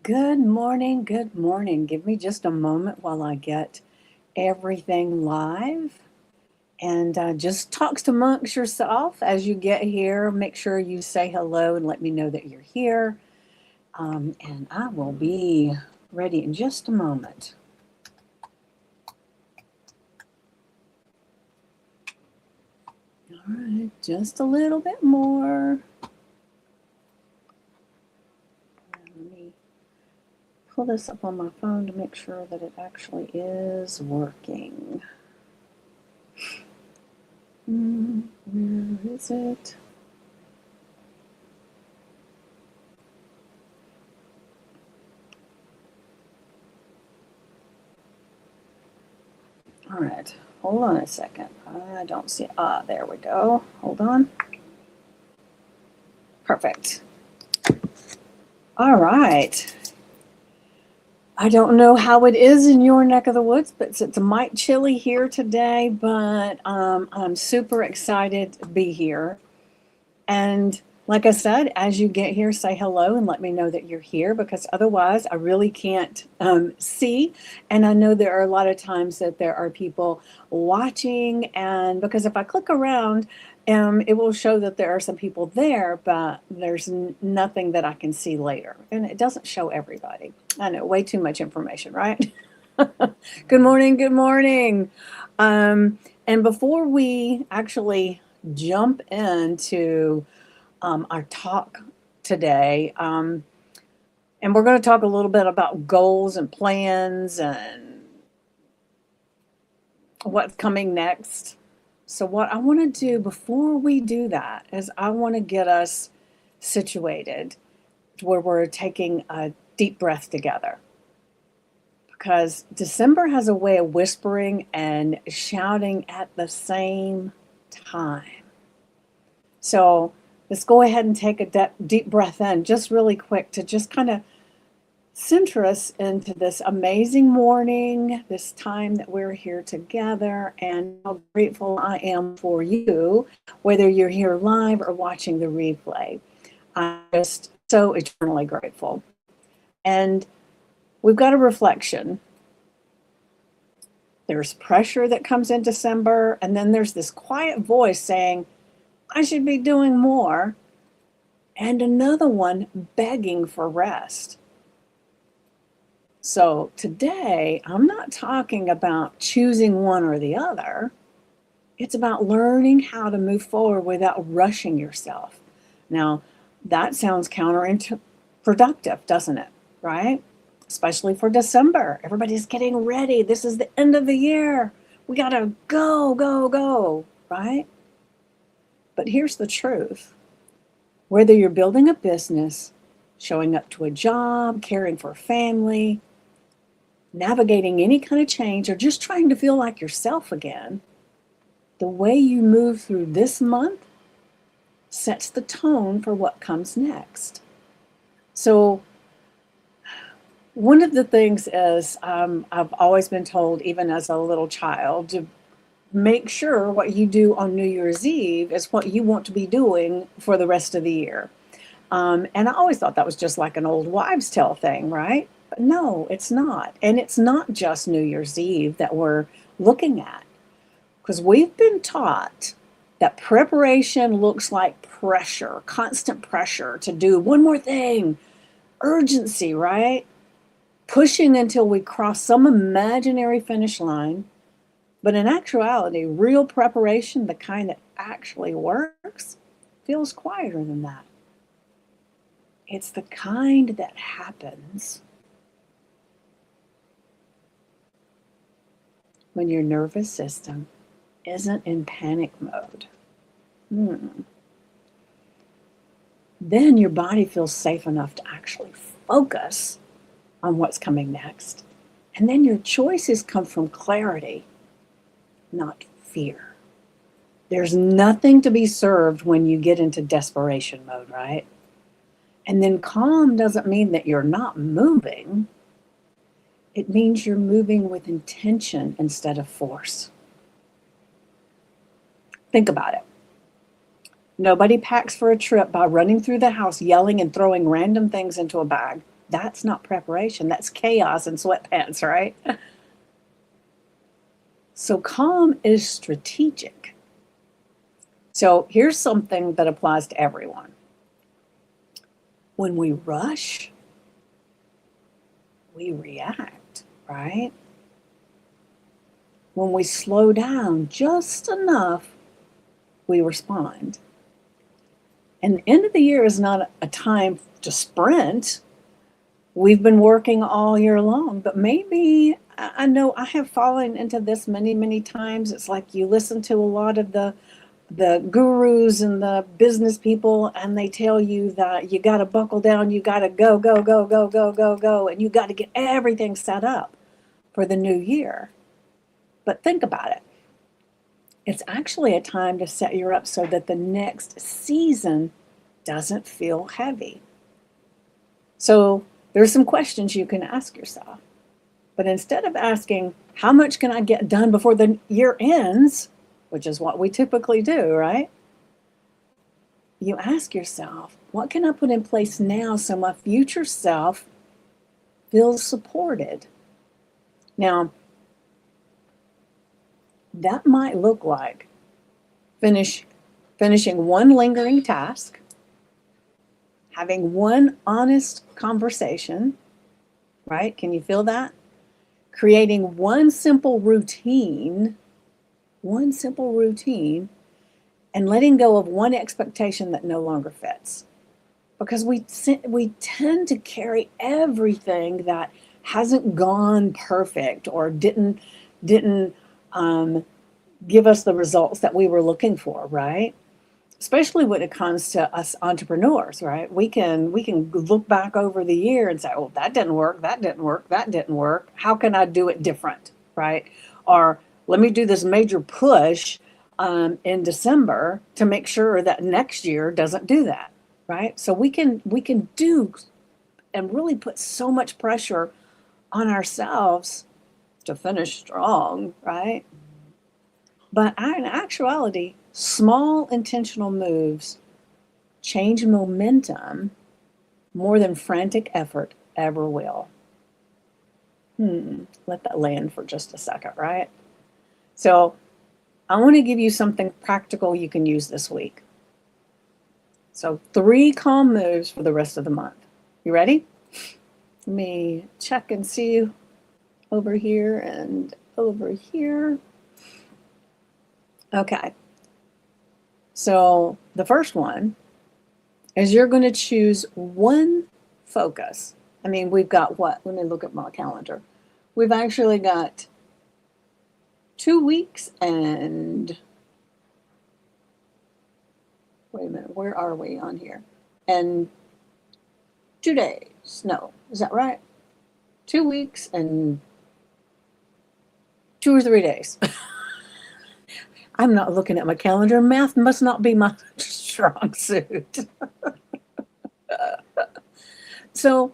Good morning. Good morning. Give me just a moment while I get everything live. And just talk amongst yourself as you get here. Make sure you say hello and let me know that you're here. And I will be ready in just a moment. All right, just a little bit more. Let me pull this up on my phone to make sure that it actually is working. Where is it? All right, hold on a second. I don't see, there we go. Hold on. Perfect. All right. I don't know how it is in your neck of the woods, but it's might chilly here today, but I'm super excited to be here. And like I said, as you get here, say hello and let me know that you're here because otherwise I really can't see. And I know there are a lot of times that there are people watching, and because if I click around, it will show that there are some people there, but there's nothing that I can see later. And it doesn't show everybody. I know, way too much information, right? Good morning. Good morning. And before we actually jump into our talk today, and we're going to talk a little bit about goals and plans and what's coming next. So, what I want to do before we do that is I want to get us situated where we're taking a deep breath together. Because December has a way of whispering and shouting at the same time. So let's go ahead and take a deep breath in, just really quick, to just kind of center us into this amazing morning, this time that we're here together, and how grateful I am for you, whether you're here live or watching the replay. I'm just so eternally grateful. And we've got a reflection. There's pressure that comes in December, and then there's this quiet voice saying, I should be doing more, and another one begging for rest. So today, I'm not talking about choosing one or the other. It's about learning how to move forward without rushing yourself. Now, that sounds counterproductive, doesn't it? Right? Especially for December. Everybody's getting ready. This is the end of the year. We got to go, go, go, right? But here's the truth. Whether you're building a business, showing up to a job, caring for a family, navigating any kind of change, or just trying to feel like yourself again, the way you move through this month sets the tone for what comes next. So one of the things is I've always been told, even as a little child, to make sure what you do on New Year's Eve is what you want to be doing for the rest of the year. And I always thought that was just like an old wives' tale thing, right? But no, it's not. And it's not just New Year's Eve that we're looking at, because we've been taught that preparation looks like pressure, constant pressure to do one more thing, urgency, right? Pushing until we cross some imaginary finish line. But in actuality, real preparation, the kind that actually works, feels quieter than that. It's the kind that happens when your nervous system isn't in panic mode. Then your body feels safe enough to actually focus on what's coming next. And then your choices come from clarity, not fear. There's nothing to be served when you get into desperation mode, right? And then calm doesn't mean that you're not moving. It means you're moving with intention instead of force. Think about it. Nobody packs for a trip by running through the house, yelling and throwing random things into a bag. That's not preparation. That's chaos and sweatpants, right? So calm is strategic. So here's something that applies to everyone. When we rush, we react, right? When we slow down just enough, we respond. And the end of the year is not a time to sprint. We've been working all year long, but maybe I know I have fallen into this many, many times. It's like you listen to a lot of the gurus and the business people, and they tell you that you got to buckle down, you got to go, go, go, go, go, go, go, and you got to get everything set up for the new year. But think about it. It's actually a time to set you up so that the next season doesn't feel heavy. So there's some questions you can ask yourself. But instead of asking, how much can I get done before the year ends, which is what we typically do, right? You ask yourself, what can I put in place now so my future self feels supported? Now, that might look like finishing one lingering task, having one honest conversation, right? Can you feel that? Creating one simple routine, and letting go of one expectation that no longer fits. Because we tend to carry everything that hasn't gone perfect or didn't give us the results that we were looking for, right? Especially when it comes to us entrepreneurs, right? We can look back over the year and say, oh, that didn't work, that didn't work, that didn't work. How can I do it different, right? Or let me do this major push in December to make sure that next year doesn't do that, right? So we can do and really put so much pressure on ourselves to finish strong, right? But in actuality, small intentional moves change momentum more than frantic effort ever will. Let that land for just a second, right? So I want to give you something practical you can use this week. So 3 calm moves for the rest of the month. You ready? Let me check and see over here and over here. Okay. So the first one is you're going to choose one focus. I mean, we've got what? Let me look at my calendar. We've actually got 2 weeks and wait a minute, where are we on here? And 2 days. No, is that right? 2 weeks and 2 or 3 days. I'm not looking at my calendar. Math must not be my strong suit. So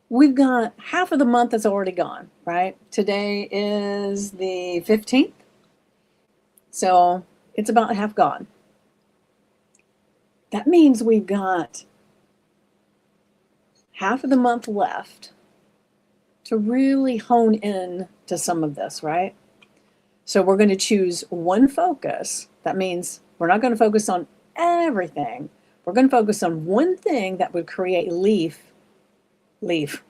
we've got half of the month that's already gone, right? Today is the 15th. So it's about half gone. That means we've got half of the month left to really hone in to some of this, right? So we're going to choose one focus. That means we're not going to focus on everything. We're going to focus on one thing that would create relief if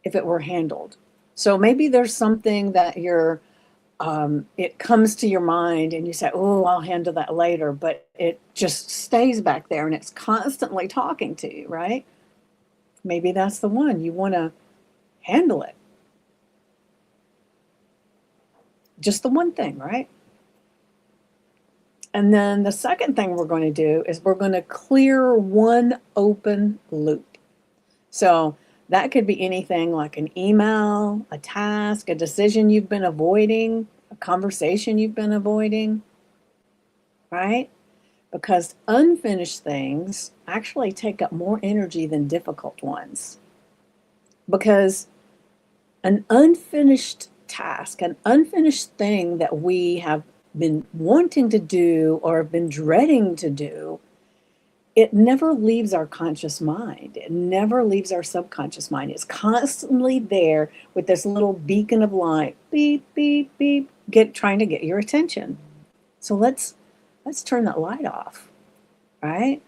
it were handled. So maybe there's something that it comes to your mind and you say, oh, I'll handle that later, but it just stays back there and it's constantly talking to you, right? Maybe that's the one. You want to handle it. Just the one thing, right? And then the second thing we're going to do is we're going to clear one open loop. So that could be anything like an email, a task, a decision you've been avoiding, a conversation you've been avoiding, right? Because unfinished things actually take up more energy than difficult ones. Because an unfinished task, an unfinished thing that we have been wanting to do or have been dreading to do it never leaves our conscious mind. It never leaves our subconscious mind. It's constantly there with this little beacon of light, beep, beep, beep, trying to get your attention. So let's turn that light off, right?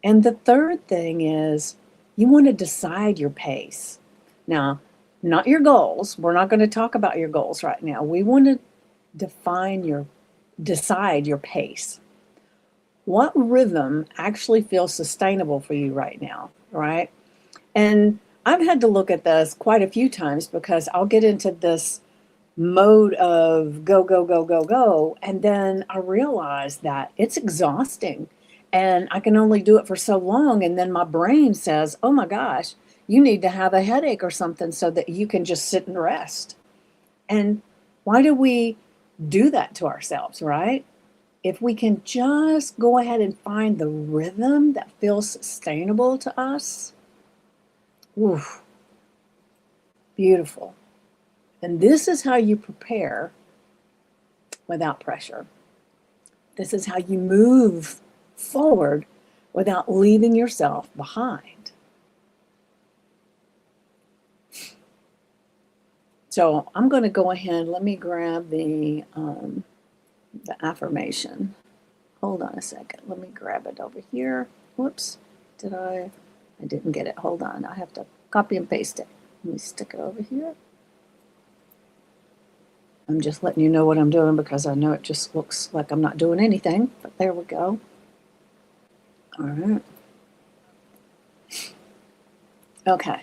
And the third thing is you want to decide your pace. Now, not your goals. We're not going to talk about your goals right now. We want to decide your pace. What rhythm actually feels sustainable for you right now, right? And I've had to look at this quite a few times because I'll get into this mode of go, go, go, go, go. And then I realize that it's exhausting and I can only do it for so long. And then my brain says, oh my gosh, you need to have a headache or something so that you can just sit and rest. And why do we do that to ourselves, right? If we can just go ahead and find the rhythm that feels sustainable to us, oof, beautiful. And this is how you prepare without pressure. This is how you move forward without leaving yourself behind. So I'm going to go ahead. Let me grab the affirmation. Hold on a second. Let me grab it over here. Whoops. I didn't get it. Hold on. I have to copy and paste it. Let me stick it over here. I'm just letting you know what I'm doing because I know it just looks like I'm not doing anything, but there we go. All right. Okay.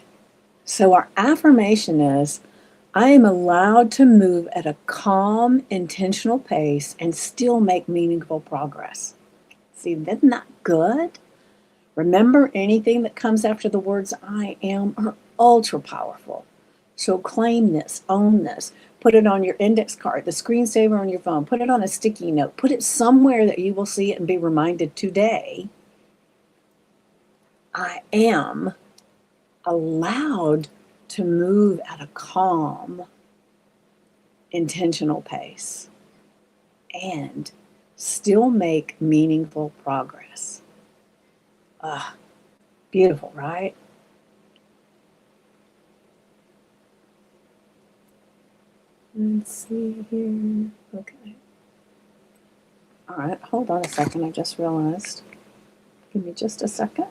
So our affirmation is, I am allowed to move at a calm, intentional pace and still make meaningful progress. See, isn't that good? Remember, anything that comes after the words I am are ultra powerful. So claim this, own this, put it on your index card, the screensaver on your phone, put it on a sticky note, put it somewhere that you will see it and be reminded today, I am allowed to move at a calm, intentional pace and still make meaningful progress. Beautiful, right? Let's see here. Okay. All right, hold on a second. I just realized. Give me just a second.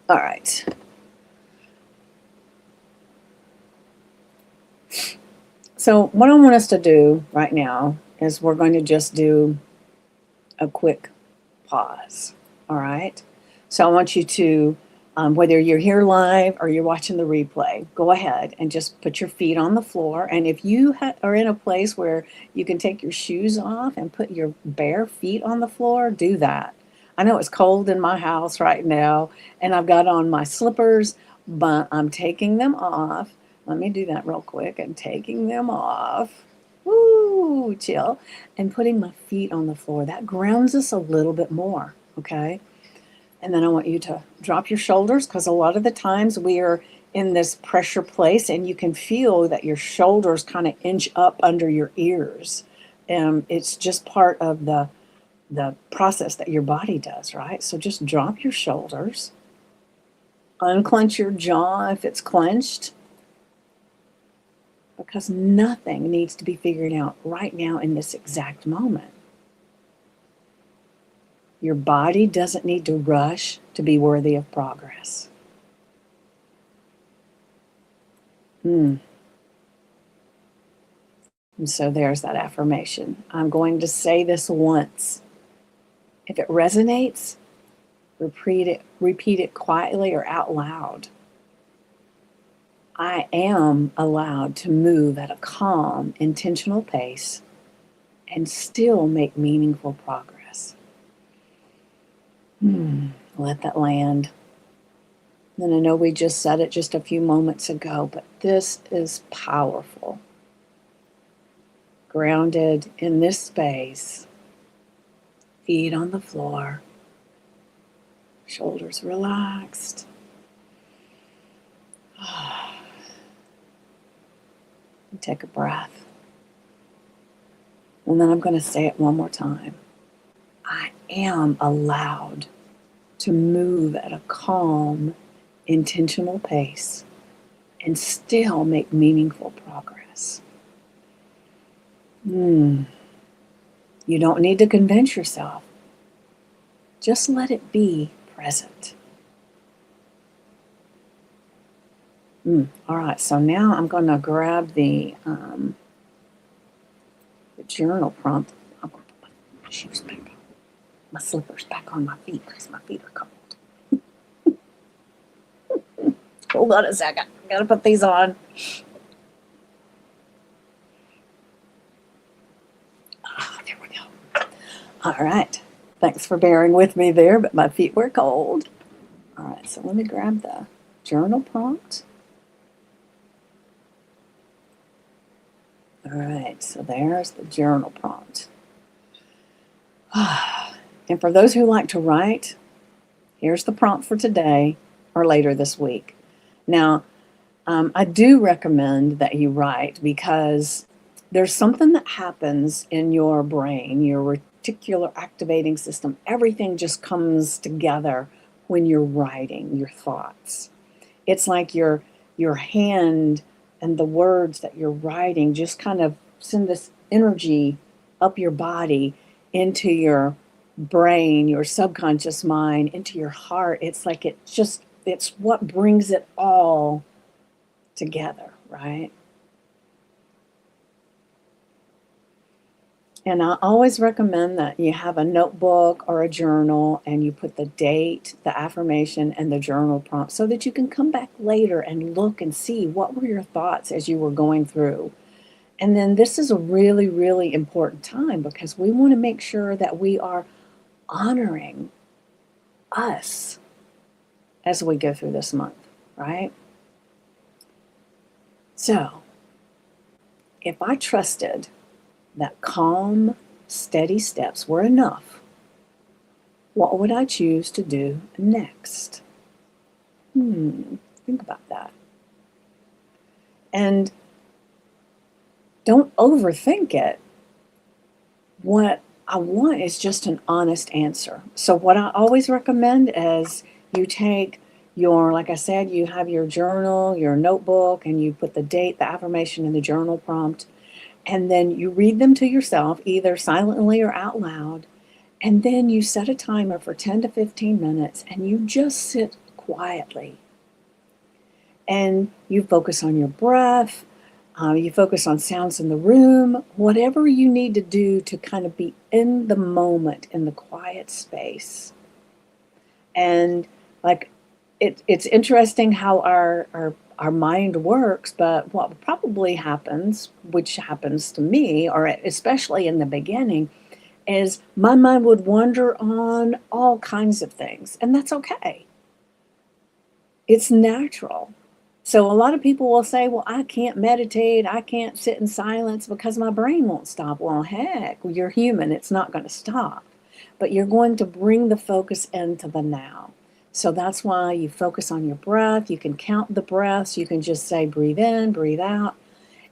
All right. So what I want us to do right now is we're going to just do a quick pause. All right. So I want you to, whether you're here live or you're watching the replay, go ahead and just put your feet on the floor. And if you are in a place where you can take your shoes off and put your bare feet on the floor, do that. I know it's cold in my house right now, and I've got on my slippers, but I'm taking them off. Let me do that real quick. I'm taking them off. Woo, chill. And putting my feet on the floor. That grounds us a little bit more, okay? And then I want you to drop your shoulders because a lot of the times we are in this pressure place and you can feel that your shoulders kind of inch up under your ears. And it's just part of the process that your body does, right? So just drop your shoulders. Unclench your jaw if it's clenched, because nothing needs to be figured out right now in this exact moment. Your body doesn't need to rush to be worthy of progress. And so there's that affirmation. I'm going to say this once. If it resonates, repeat it quietly or out loud. I am allowed to move at a calm, intentional pace and still make meaningful progress. Let that land. And I know we just said it just a few moments ago, but this is powerful. Grounded in this space, feet on the floor, shoulders relaxed. Take a breath. And then I'm going to say it one more time. I am allowed to move at a calm, intentional pace and still make meaningful progress. You don't need to convince yourself. Just let it be present. All right, so now I'm going to grab the journal prompt. I'm going to put my shoes back on, my slippers back on my feet because my feet are cold. Hold on a second. I got to put these on. There we go. All right. Thanks for bearing with me there, but my feet were cold. All right, so let me grab the journal prompt. All right, so there's the journal prompt. And for those who like to write, here's the prompt for today or later this week. Now, I do recommend that you write because there's something that happens in your brain, your reticular activating system. Everything just comes together when you're writing your thoughts. It's like your hand and the words that you're writing just kind of send this energy up your body into your brain, your subconscious mind, into your heart. It's like it's what brings it all together, right? And I always recommend that you have a notebook or a journal and you put the date, the affirmation, and the journal prompt so that you can come back later and look and see what were your thoughts as you were going through. And then this is a really, really important time because we want to make sure that we are honoring us as we go through this month, right? So, if I trusted that calm, steady steps were enough, what would I choose to do next? Think about that. And don't overthink it. What I want is just an honest answer. So what I always recommend is you take your, like I said, you have your journal, your notebook, and you put the date, the affirmation, and the journal prompt. And then you read them to yourself, either silently or out loud. And then you set a timer for 10 to 15 minutes and you just sit quietly. And you focus on your breath, you focus on sounds in the room, whatever you need to do to kind of be in the moment, in the quiet space. And like, it's interesting how our mind works, but what probably happens, which happens to me, or especially in the beginning, is my mind would wander on all kinds of things, and that's okay. It's natural. So a lot of people will say, well, I can't meditate, I can't sit in silence because my brain won't stop. Well, heck, you're human, it's not going to stop. But you're going to bring the focus into the now. So that's why you focus on your breath. You can count the breaths. You can just say, breathe in, breathe out.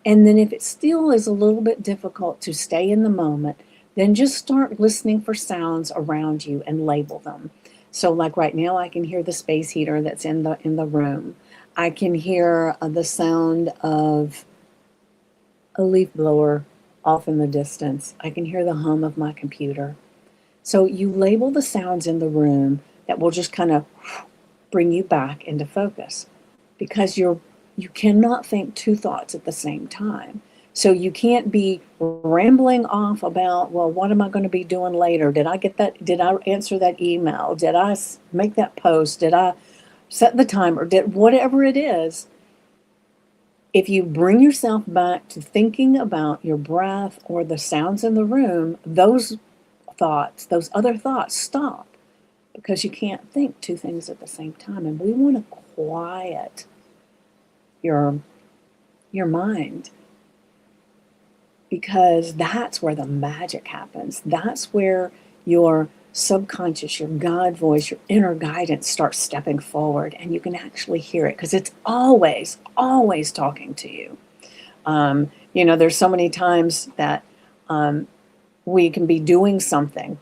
And then if it still is a little bit difficult to stay in the moment, then just start listening for sounds around you and label them. So like right now, I can hear the space heater that's in the room. I can hear the sound of a leaf blower off in the distance. I can hear the hum of my computer. So you label the sounds in the room that will just kind of bring you back into focus because you cannot think two thoughts at the same time. So you can't be rambling off about, well, what am I going to be doing later? Did I get that? Did I answer that email? Did I make that post? Did I set the timer? Did whatever it is? If you bring yourself back to thinking about your breath or the sounds in the room, those thoughts, those other thoughts stop because you can't think two things at the same time. And we want to quiet your mind because that's where the magic happens. That's where your subconscious, your God voice, your inner guidance starts stepping forward and you can actually hear it because it's always, always talking to you. There's so many times that We can be doing something,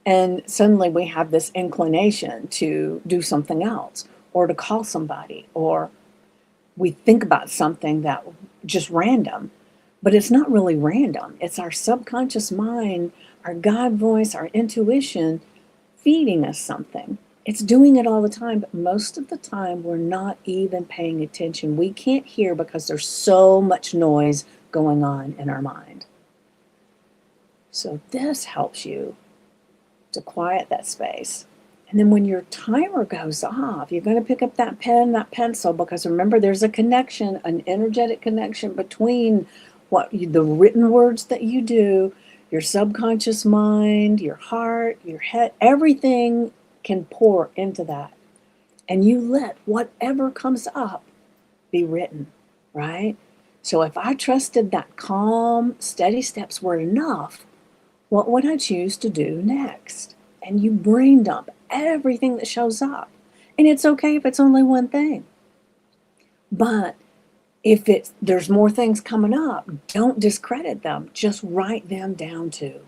and suddenly we have this inclination to do something else, or to call somebody, or we think about something that just random, but it's not really random. It's our subconscious mind, our God voice, our intuition feeding us something. It's doing it all the time, but most of the time we're not even paying attention. We can't hear because there's so much noise going on in our mind. So this helps you to quiet that space. And then when your timer goes off, you're going to pick up that pen, that pencil, because remember, there's a connection, an energetic connection between the written words that you do, your subconscious mind, your heart, your head, everything can pour into that. And you let whatever comes up be written, right? So if I trusted that calm, steady steps were enough, what would I choose to do next? And you brain dump everything that shows up. And it's okay if it's only one thing. But if there's more things coming up, don't discredit them. Just write them down too.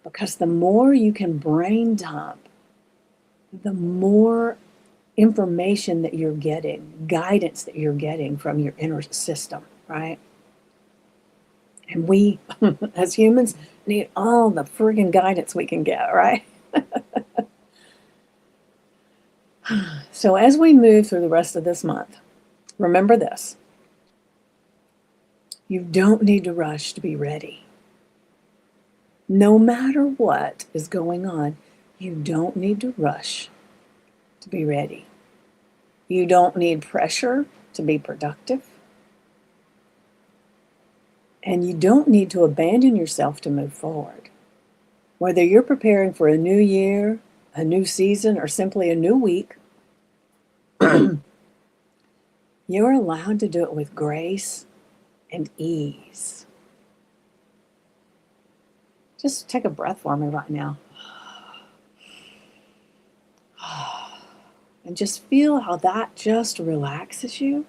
Because the more you can brain dump, the more information that you're getting, guidance that you're getting from your inner system, right? And we, as humans, need all the friggin' guidance we can get, right? So as we move through the rest of this month, remember this. You don't need to rush to be ready. No matter what is going on, you don't need to rush to be ready. You don't need pressure to be productive. And you don't need to abandon yourself to move forward. Whether you're preparing for a new year, a new season, or simply a new week, you're allowed to do it with grace and ease. Just take a breath for me right now. And just feel how that just relaxes you.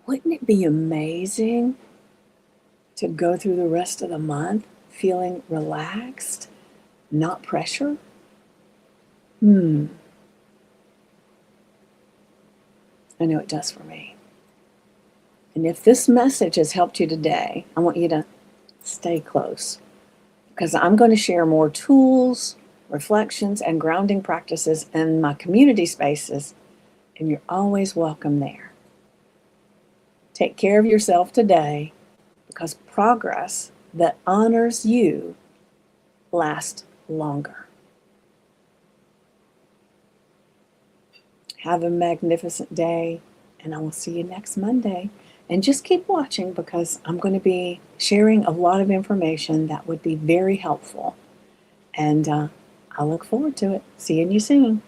Wouldn't it be amazing to go through the rest of the month feeling relaxed, not pressure? I know it does for me. And if this message has helped you today, I want you to stay close, because I'm going to share more tools, reflections, and grounding practices in my community spaces, and you're always welcome there. Take care of yourself today, because progress that honors you lasts longer. Have a magnificent day, and I will see you next Monday. And just keep watching, because I'm going to be sharing a lot of information that would be very helpful. And I look forward to it. Seeing you soon.